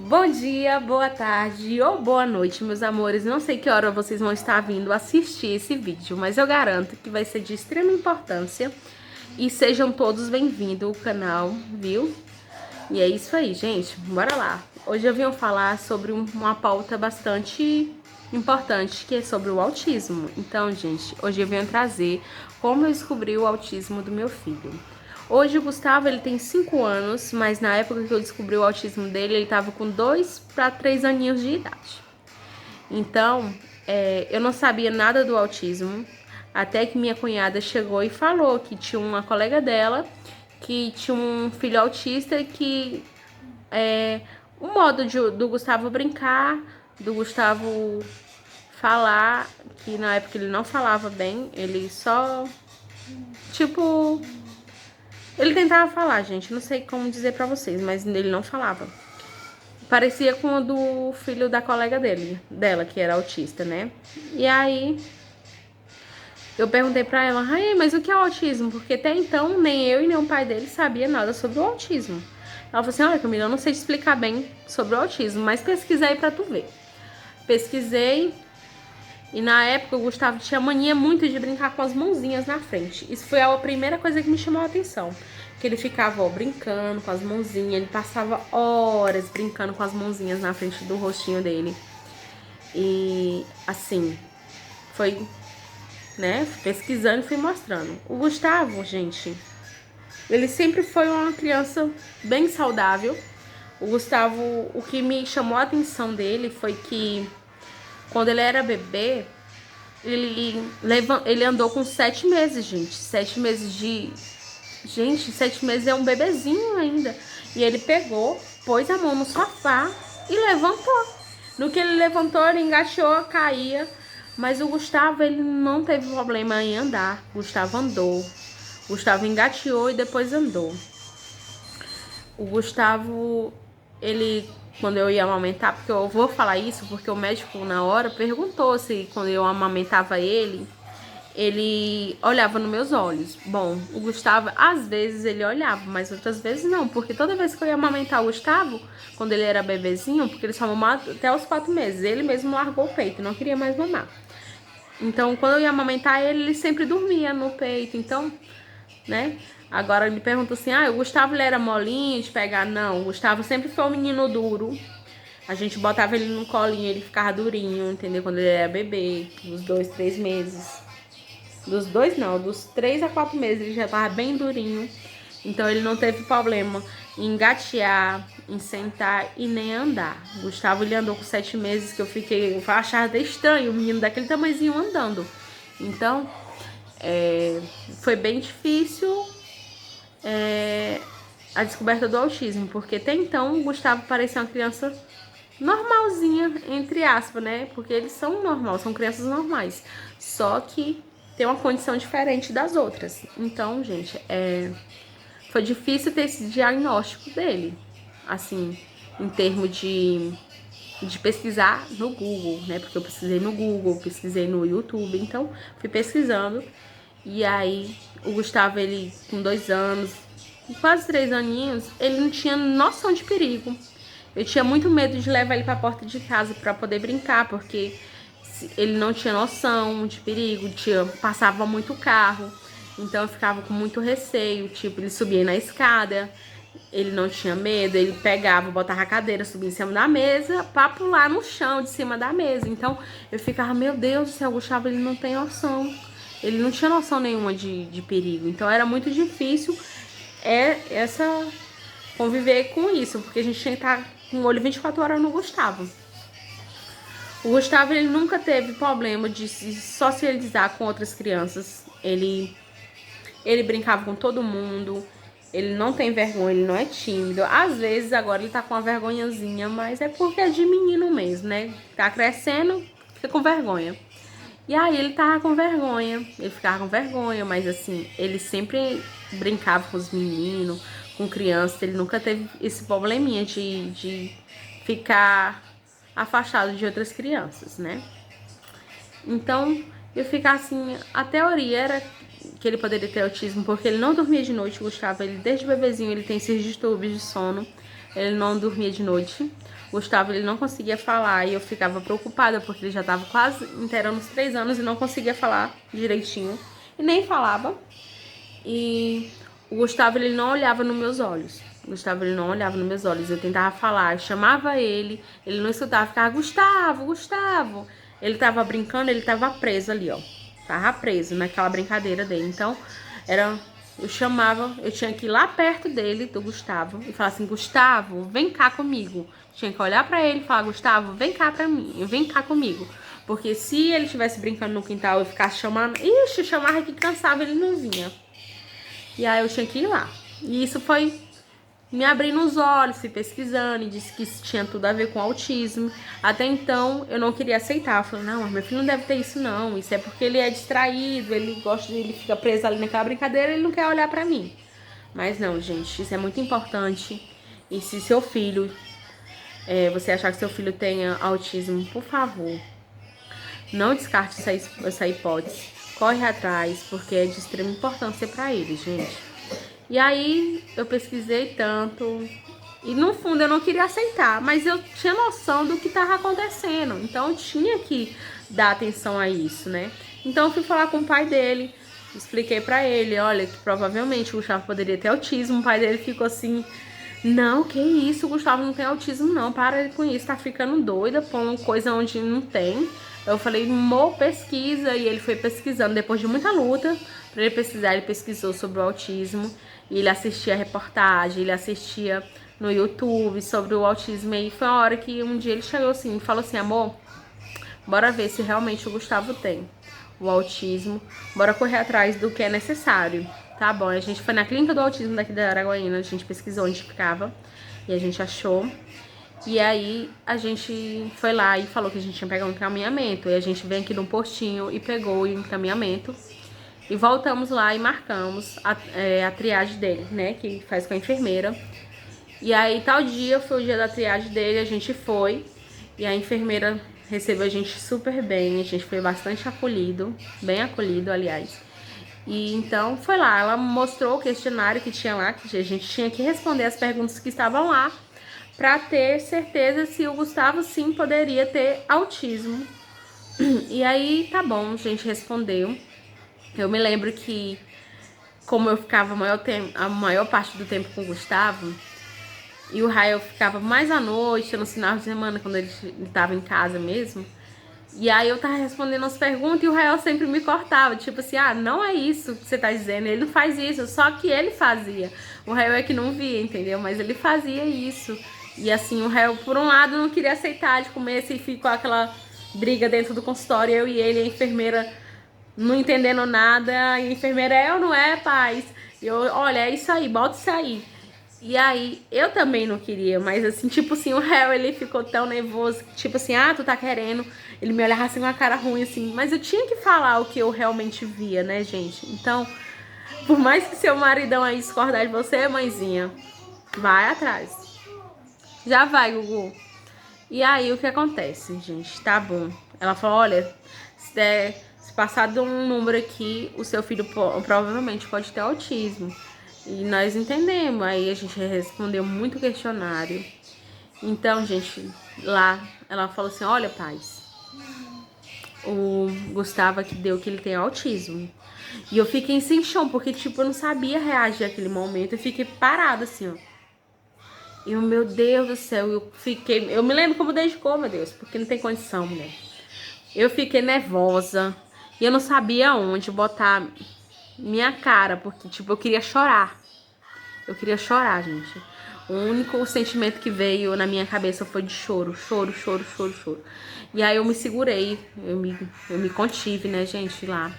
Bom dia, boa tarde ou boa noite, meus amores. Não sei que hora vocês vão estar vindo assistir esse vídeo, mas eu garanto que vai ser de extrema importância. E sejam todos bem-vindos ao canal, viu? E é isso aí, gente. Bora lá. Hoje eu vim falar sobre uma pauta bastante importante, que é sobre o autismo. Então, gente, hoje eu venho trazer como eu descobri o autismo do meu filho. Hoje o Gustavo, ele tem 5 anos, mas na época que eu descobri o autismo dele, ele tava com 2 para 3 aninhos de idade. Então, eu não sabia nada do autismo, até que minha cunhada chegou e falou que tinha uma colega dela que tinha um filho autista e que o modo do Gustavo brincar, do Gustavo falar, que na época ele não falava bem, ele só, tipo, ele tentava falar, gente, não sei como dizer pra vocês, mas ele não falava. Parecia com o do filho da colega dela, que era autista, né? E aí eu perguntei pra ela, mas o que é o autismo? Porque até então nem eu e nem o pai dele sabia nada sobre o autismo. Ela falou assim, olha Camila, eu não sei te explicar bem sobre o autismo, mas pesquisa aí pra tu ver. Pesquisei e na época o Gustavo tinha mania muito de brincar com as mãozinhas na frente. Isso foi a primeira coisa que me chamou a atenção. Que ele ficava, brincando com as mãozinhas, ele passava horas brincando com as mãozinhas na frente do rostinho dele. E assim, foi, né, pesquisando e fui mostrando. O Gustavo, gente, ele sempre foi uma criança bem saudável. O Gustavo, o que me chamou a atenção dele foi que quando ele era bebê, ele andou com 7 meses, gente. 7 meses de... Gente, 7 meses é um bebezinho ainda. E ele pegou, pôs a mão no sofá e levantou. No que ele levantou, ele engateou, caía. Mas o Gustavo, ele não teve problema em andar. O Gustavo andou. O Gustavo engateou e depois andou. O Gustavo, ele, quando eu ia amamentar, porque eu vou falar isso, porque o médico na hora perguntou se quando eu amamentava ele olhava nos meus olhos. Bom, o Gustavo, às vezes ele olhava, mas outras vezes não, porque toda vez que eu ia amamentar o Gustavo, quando ele era bebezinho, porque ele só mamava até os 4 meses, ele mesmo largou o peito, não queria mais mamar. Então, quando eu ia amamentar ele sempre dormia no peito, então, né? Agora ele pergunta assim, o Gustavo ele era molinho de pegar? Não, o Gustavo sempre foi um menino duro. A gente botava ele no colinho, ele ficava durinho, entendeu? Quando ele era bebê, uns 2, 3 meses. Dos 2 não, dos 3 a 4 meses ele já tava bem durinho. Então ele não teve problema em engatear, em sentar e nem andar. O Gustavo, ele andou com 7 meses que eu achava até estranho, o menino daquele tamanhozinho andando. Então, foi bem difícil a descoberta do autismo, porque até então o Gustavo parecia uma criança normalzinha, entre aspas, né? Porque eles são normais, são crianças normais. Só que tem uma condição diferente das outras. Então, gente, foi difícil ter esse diagnóstico dele. Assim, em termos de pesquisar no Google, né? Porque eu pesquisei no Google, pesquisei no YouTube. Então, fui pesquisando. E aí, o Gustavo, ele com 2 anos, quase 3 aninhos, ele não tinha noção de perigo. Eu tinha muito medo de levar ele pra porta de casa pra poder brincar, porque ele não tinha noção de perigo, passava muito carro, então eu ficava com muito receio, tipo, ele subia na escada, ele não tinha medo, ele pegava, botava a cadeira, subia em cima da mesa, pra pular no chão de cima da mesa, então eu ficava, meu Deus do céu, o Gustavo, ele não tem noção, ele não tinha noção nenhuma de perigo, então era muito difícil conviver com isso, porque a gente tinha que estar com o olho 24 horas no Gustavo. O Gustavo, ele nunca teve problema de se socializar com outras crianças. Ele brincava com todo mundo. Ele não tem vergonha, ele não é tímido. Às vezes, agora ele tá com uma vergonhazinha, mas é porque é de menino mesmo, né? Tá crescendo, fica com vergonha. E aí ele tava com vergonha, ele ficava com vergonha, mas assim, ele sempre brincava com os meninos, com crianças. Ele nunca teve esse probleminha de ficar afastado de outras crianças, né? Então, eu ficava assim, a teoria era que ele poderia ter autismo porque ele não dormia de noite, o Gustavo, ele desde bebezinho, ele tem esses distúrbios de sono, ele não dormia de noite. Gustavo, ele não conseguia falar e eu ficava preocupada porque ele já tava quase inteirando os 3 anos e não conseguia falar direitinho. E nem falava. E o Gustavo, ele não olhava nos meus olhos. O Gustavo, ele não olhava nos meus olhos. Eu tentava falar, eu chamava ele não escutava, ficava, Gustavo, Gustavo. Ele tava brincando, ele tava preso ali, ó. Tava preso naquela brincadeira dele. Então, eu chamava, eu tinha que ir lá perto dele, do Gustavo, e falar assim, Gustavo, vem cá comigo. Tinha que olhar pra ele e falar, Gustavo, vem cá pra mim, vem cá comigo. Porque se ele estivesse brincando no quintal e ficasse chamando, ixi, chamava que cansava, ele não vinha. E aí eu tinha que ir lá. E isso foi me abrindo os olhos, fui pesquisando e disse que isso tinha tudo a ver com autismo. Até então eu não queria aceitar. Eu falei, não, mas meu filho não deve ter isso não. Isso é porque ele é distraído, ele fica preso ali naquela brincadeira, ele não quer olhar pra mim. Mas não, gente, isso é muito importante. E se seu filho, você achar que seu filho tenha autismo, por favor, não descarte essa hipótese. Corre atrás, porque é de extrema importância pra ele, gente. E aí eu pesquisei tanto e no fundo eu não queria aceitar, mas eu tinha noção do que estava acontecendo, então eu tinha que dar atenção a isso, né? Então eu fui falar com o pai dele, expliquei pra ele, olha, que provavelmente o Gustavo poderia ter autismo. O pai dele ficou assim, não, que isso, o Gustavo não tem autismo não, para com isso, tá ficando doida, pondo coisa onde não tem. Eu falei, pesquisa, e ele foi pesquisando depois de muita luta. Pra ele pesquisar, ele pesquisou sobre o autismo. E ele assistia reportagem, ele assistia no YouTube sobre o autismo. E foi uma hora que um dia ele chegou assim e falou assim, amor, bora ver se realmente o Gustavo tem o autismo. Bora correr atrás do que é necessário. Tá bom, a gente foi na clínica do autismo daqui da Araguaína, a gente pesquisou onde ficava e a gente achou. E aí a gente foi lá e falou que a gente tinha pegado um encaminhamento. E a gente veio aqui num postinho e pegou o encaminhamento. E voltamos lá e marcamos a triagem dele, né? Que faz com a enfermeira. E aí tal dia foi o dia da triagem dele, a gente foi. E a enfermeira recebeu a gente super bem. A gente foi bastante acolhido, bem acolhido, aliás. E então foi lá, ela mostrou o questionário que tinha lá, que a gente tinha que responder as perguntas que estavam lá, para ter certeza se o Gustavo sim poderia ter autismo. E aí tá bom, a gente respondeu. Eu me lembro que, como eu ficava a maior parte do tempo com o Gustavo, e o Rael ficava mais à noite, no final de semana, quando ele estava em casa mesmo. E aí eu tava respondendo as perguntas e o Rael sempre me cortava, tipo assim, não é isso que você tá dizendo, ele não faz isso, só que ele fazia. O Rael é que não via, entendeu? Mas ele fazia isso. E assim, o Rael, por um lado, não queria aceitar de comer, assim, ficou aquela briga dentro do consultório, eu e ele, a enfermeira, não entendendo nada, e a enfermeira, ou não é, paz? E eu, olha, é isso aí, bota isso aí. E aí, eu também não queria, mas assim, tipo assim, o réu, ele ficou tão nervoso, tipo assim, tu tá querendo, ele me olhava assim com uma cara ruim, assim, mas eu tinha que falar o que eu realmente via, né, gente? Então, por mais que seu maridão aí discordar de você, mãezinha, vai atrás. Já vai, Gugu. E aí, o que acontece, gente? Tá bom. Ela falou, olha, se passar de um número aqui, o seu filho provavelmente pode ter autismo. E nós entendemos, aí a gente respondeu muito questionário. Então, gente, lá ela falou assim, olha, pais, o Gustavo aqui deu que ele tem autismo. E eu fiquei sem chão, porque tipo, eu não sabia reagir naquele momento. Eu fiquei parada assim, ó. E o meu Deus do céu, eu me lembro como dedicou, meu Deus, porque não tem condição, mulher. Eu fiquei nervosa e eu não sabia onde botar minha cara, porque tipo, eu queria chorar. Eu queria chorar, gente. O único sentimento que veio na minha cabeça foi de choro, choro, choro, choro, choro. E aí eu me segurei, eu me contive, né, gente, lá.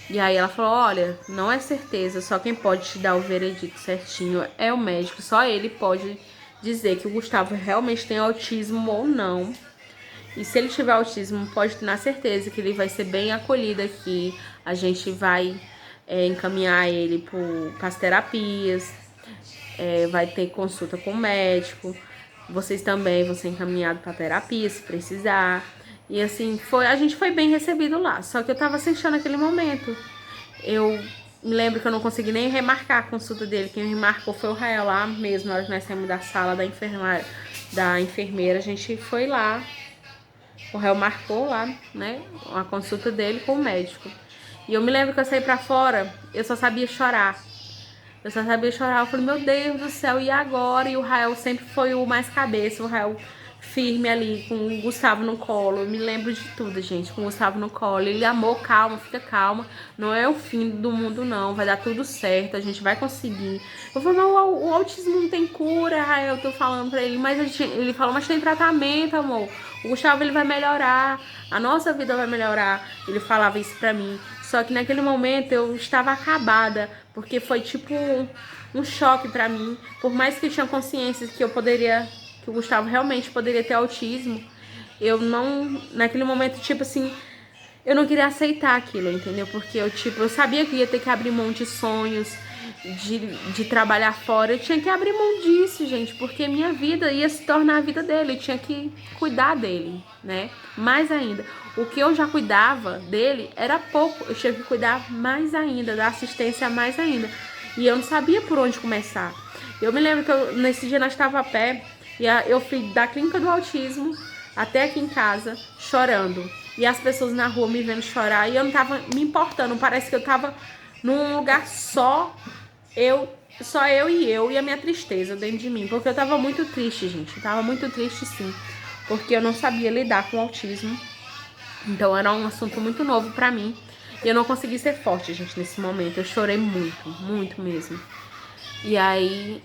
E aí ela falou, olha, não é certeza, só quem pode te dar o veredito certinho é o médico, só ele pode dizer que o Gustavo realmente tem autismo ou não. E se ele tiver autismo, pode ter na certeza que ele vai ser bem acolhido aqui. A gente vai encaminhar ele para as terapias, vai ter consulta com o médico. Vocês também vão ser encaminhados para terapia, se precisar. E assim, a gente foi bem recebido lá. Só que eu tava sem chão naquele momento. Eu me lembro que eu não consegui nem remarcar a consulta dele. Quem remarcou foi o Rael lá mesmo, na hora que nós saímos da sala da enfermeira. A gente foi lá, o Rael marcou lá, né, a consulta dele com o médico. E eu me lembro que eu saí pra fora, eu só sabia chorar. Eu só sabia chorar. Eu falei, meu Deus do céu, e agora? E o Rael sempre foi o mais cabeça, o Rael firme ali, com o Gustavo no colo. Eu me lembro de tudo, gente, com o Gustavo no colo. Ele, amor, calma, fica calma. Não é o fim do mundo, não. Vai dar tudo certo, a gente vai conseguir. Eu falei, não, o autismo não tem cura, Rael. Eu tô falando pra ele, mas ele falou, mas tem tratamento, amor. O Gustavo, ele vai melhorar. A nossa vida vai melhorar. Ele falava isso pra mim. Só que naquele momento eu estava acabada, porque foi tipo um choque pra mim. Por mais que eu tinha consciência que que o Gustavo realmente poderia ter autismo, eu não, naquele momento, tipo assim, eu não queria aceitar aquilo, entendeu? Porque eu sabia que ia ter que abrir mão de sonhos, de trabalhar fora. Eu tinha que abrir mão disso, gente, porque minha vida ia se tornar a vida dele. Eu tinha que cuidar dele, né? Mais ainda, o que eu já cuidava dele era pouco. Eu tinha que cuidar mais ainda, dar assistência mais ainda. E eu não sabia por onde começar. Eu me lembro que nesse dia nós estávamos a pé e eu fui da clínica do autismo até aqui em casa chorando. E as pessoas na rua me vendo chorar e eu não tava me importando. Parece que eu tava num lugar só eu e a minha tristeza dentro de mim. Porque eu tava muito triste, gente. Eu tava muito triste, sim. Porque eu não sabia lidar com o autismo. Então era um assunto muito novo pra mim. E eu não consegui ser forte, gente, nesse momento. Eu chorei muito, muito mesmo. E aí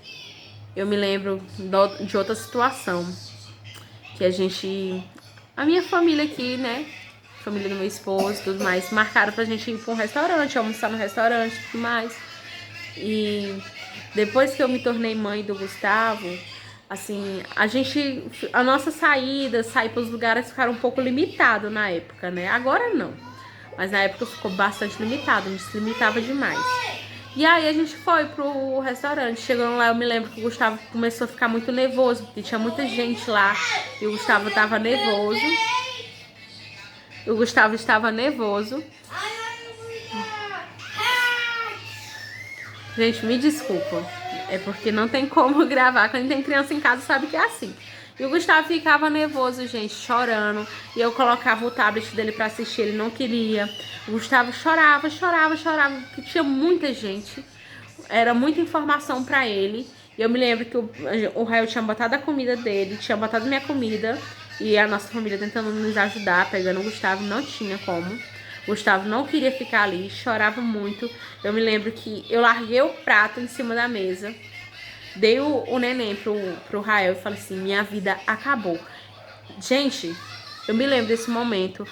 eu me lembro de outra situação. Que a minha família aqui, né? Família do meu esposo e tudo mais, marcaram pra gente ir pra um restaurante, almoçar no restaurante e tudo mais. E depois que eu me tornei mãe do Gustavo, assim, a nossa sair pros lugares ficaram um pouco limitado na época, né? Agora não. Mas na época ficou bastante limitado, a gente se limitava demais. E aí a gente foi pro restaurante. Chegando lá, eu me lembro que o Gustavo começou a ficar muito nervoso, porque tinha muita gente lá e o Gustavo tava nervoso. O Gustavo estava nervoso. Gente, me desculpa. É porque não tem como gravar. Quando tem criança em casa, sabe que é assim. E o Gustavo ficava nervoso, gente, chorando. E eu colocava o tablet dele pra assistir, ele não queria. O Gustavo chorava, porque tinha muita gente. Era muita informação pra ele. E eu me lembro que o Rael tinha botado a comida dele, tinha botado minha comida. E a nossa família tentando nos ajudar, pegando o Gustavo, não tinha como. O Gustavo não queria ficar ali, chorava muito. Eu me lembro que eu larguei o prato em cima da mesa. Dei o neném pro Rael e falei assim, minha vida acabou. Gente, eu me lembro desse momento,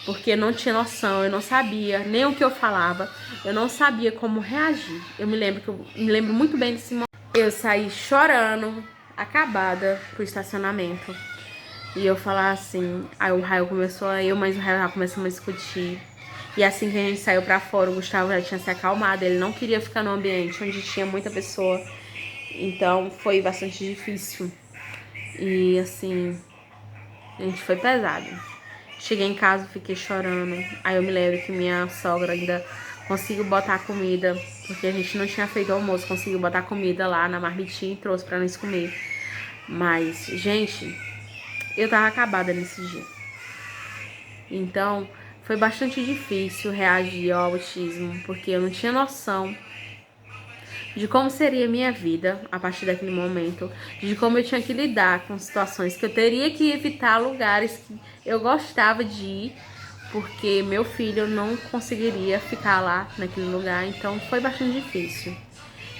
porque eu não tinha noção, eu não sabia nem o que eu falava, eu não sabia como reagir. Eu me lembro muito bem desse momento. Eu saí chorando, acabada, pro estacionamento. E eu falar assim, aí o Rael mas o Rael já começou a discutir. E assim que a gente saiu pra fora, o Gustavo já tinha se acalmado, ele não queria ficar num ambiente onde tinha muita pessoa. Então foi bastante difícil. E assim, a gente foi pesado. Cheguei em casa, fiquei chorando. Aí eu me lembro que minha sogra ainda conseguiu botar comida, porque a gente não tinha feito almoço, conseguiu botar comida lá na marmitinha e trouxe pra nós comer. Mas, gente, eu tava acabada nesse dia. Então, foi bastante difícil reagir ao autismo, porque eu não tinha noção de como seria a minha vida a partir daquele momento, de como eu tinha que lidar com situações que eu teria que evitar lugares que eu gostava de ir, porque meu filho não conseguiria ficar lá naquele lugar, então foi bastante difícil.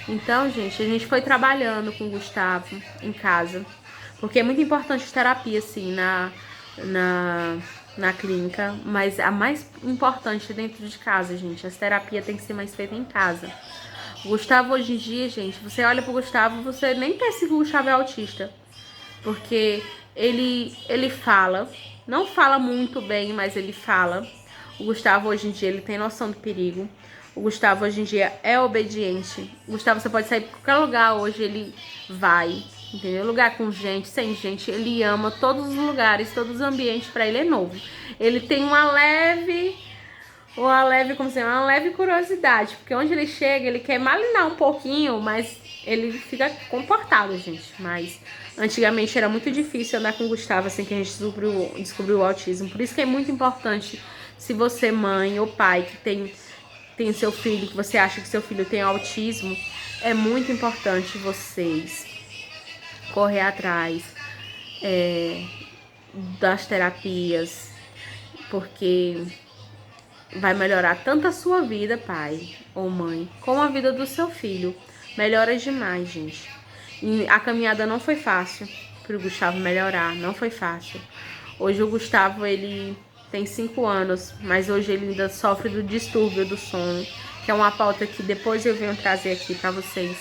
Então, gente, a gente foi trabalhando com o Gustavo em casa, porque é muito importante a terapia, assim, na clínica, mas a mais importante é dentro de casa, gente. Essa terapia tem que ser mais feita em casa. O Gustavo hoje em dia, gente, você olha pro Gustavo, você nem pensa que o Gustavo é autista. Porque ele fala, não fala muito bem, mas ele fala. O Gustavo hoje em dia, ele tem noção do perigo. O Gustavo hoje em dia é obediente. O Gustavo, você pode sair pra qualquer lugar hoje, ele vai, entendeu? Lugar com gente, sem gente, ele ama todos os lugares, todos os ambientes, pra ele é novo. Ele tem uma leve, como se uma leve curiosidade, porque onde ele chega, ele quer malinar um pouquinho, mas ele fica comportado, gente. Mas antigamente era muito difícil andar com o Gustavo assim que a gente descobriu o autismo. Por isso que é muito importante, se você, mãe ou pai, que tem seu filho, que você acha que seu filho tem autismo, é muito importante vocês correr atrás das terapias, porque vai melhorar tanto a sua vida, pai ou mãe, como a vida do seu filho. Melhora demais, gente. E a caminhada não foi fácil pro Gustavo melhorar, não foi fácil. Hoje o Gustavo, ele tem 5 anos, mas hoje ele ainda sofre do distúrbio do sono, que é uma pauta que depois eu venho trazer aqui pra vocês.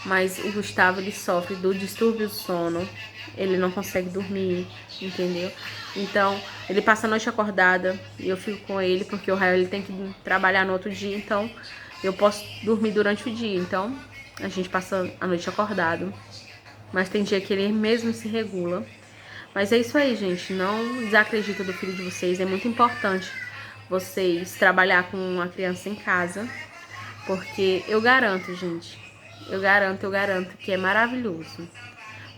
Mas o Gustavo, ele sofre do distúrbio do sono, ele não consegue dormir, entendeu? Então, ele passa a noite acordada e eu fico com ele, porque o Rael ele tem que trabalhar no outro dia, então eu posso dormir durante o dia. Então, a gente passa a noite acordado, mas tem dia que ele mesmo se regula. Mas é isso aí, gente, não desacredita do filho de vocês, é muito importante vocês trabalhar com a criança em casa, porque eu garanto, gente, eu garanto que é maravilhoso.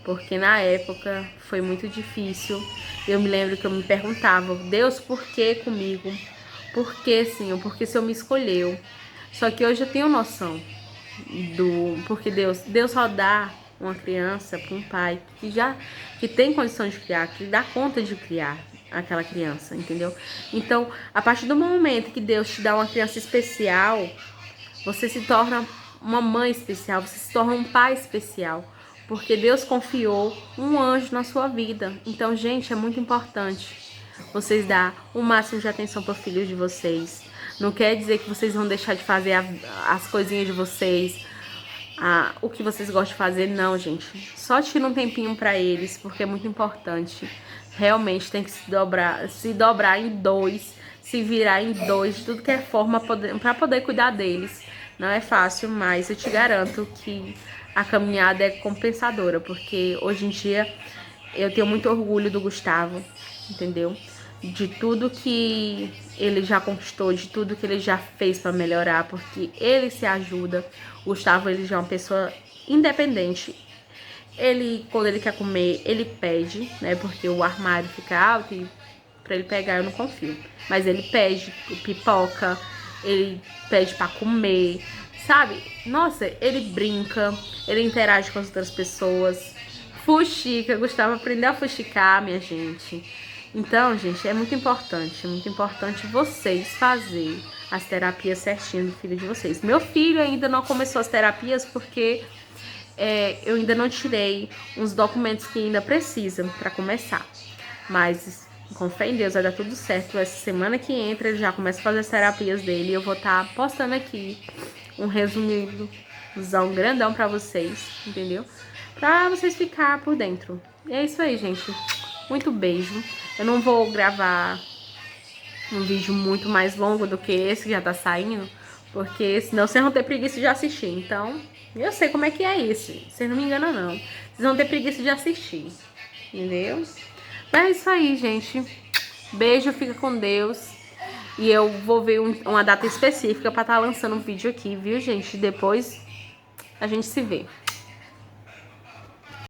Porque na época foi muito difícil. Eu me lembro que eu me perguntava, Deus, por que comigo? Por que, Senhor? Por que o Senhor me escolheu? Só que hoje eu tenho noção porque Deus só dá uma criança para um pai que tem condição de criar, que dá conta de criar aquela criança, entendeu? Então, a partir do momento que Deus te dá uma criança especial, você se torna uma mãe especial, você se torna um pai especial, porque Deus confiou um anjo na sua vida. Então, gente, é muito importante vocês dar o máximo de atenção para o filho de vocês. Não quer dizer que vocês vão deixar de fazer as coisinhas de vocês, o que vocês gostam de fazer, não, gente. Só tira um tempinho para eles, porque é muito importante. Realmente tem que se dobrar em dois, se virar em dois, de tudo que é forma para poder cuidar deles. Não é fácil, mas eu te garanto que a caminhada é compensadora, porque hoje em dia eu tenho muito orgulho do Gustavo, entendeu? De tudo que ele já conquistou, de tudo que ele já fez para melhorar, porque ele se ajuda. O Gustavo, ele já é uma pessoa independente. Ele, quando ele quer comer, ele pede, né? Porque o armário fica alto e pra ele pegar eu não confio. Mas ele pede pipoca, ele pede pra comer, sabe? Nossa, ele brinca, ele interage com as outras pessoas. Fuxica, Gustavo aprendeu a fuxicar, minha gente. Então, gente, é muito importante vocês fazerem as terapias certinho do filho de vocês. Meu filho ainda não começou as terapias porque eu ainda não tirei uns documentos que ainda precisam para começar. Mas, com fé em Deus, vai dar tudo certo. Essa semana que entra, ele já começa a fazer as terapias dele. Eu vou estar postando aqui um resumidozão grandão para vocês, entendeu? Pra vocês ficarem por dentro. E é isso aí, gente. Muito beijo. Eu não vou gravar um vídeo muito mais longo do que esse que já tá saindo, porque senão vocês vão ter preguiça de assistir. Então, eu sei como é que é isso. Vocês não me enganam, não. Vocês vão ter preguiça de assistir. Entendeu? Mas é isso aí, gente. Beijo, fica com Deus. E eu vou ver uma data específica pra estar lançando um vídeo aqui, viu, gente? Depois a gente se vê.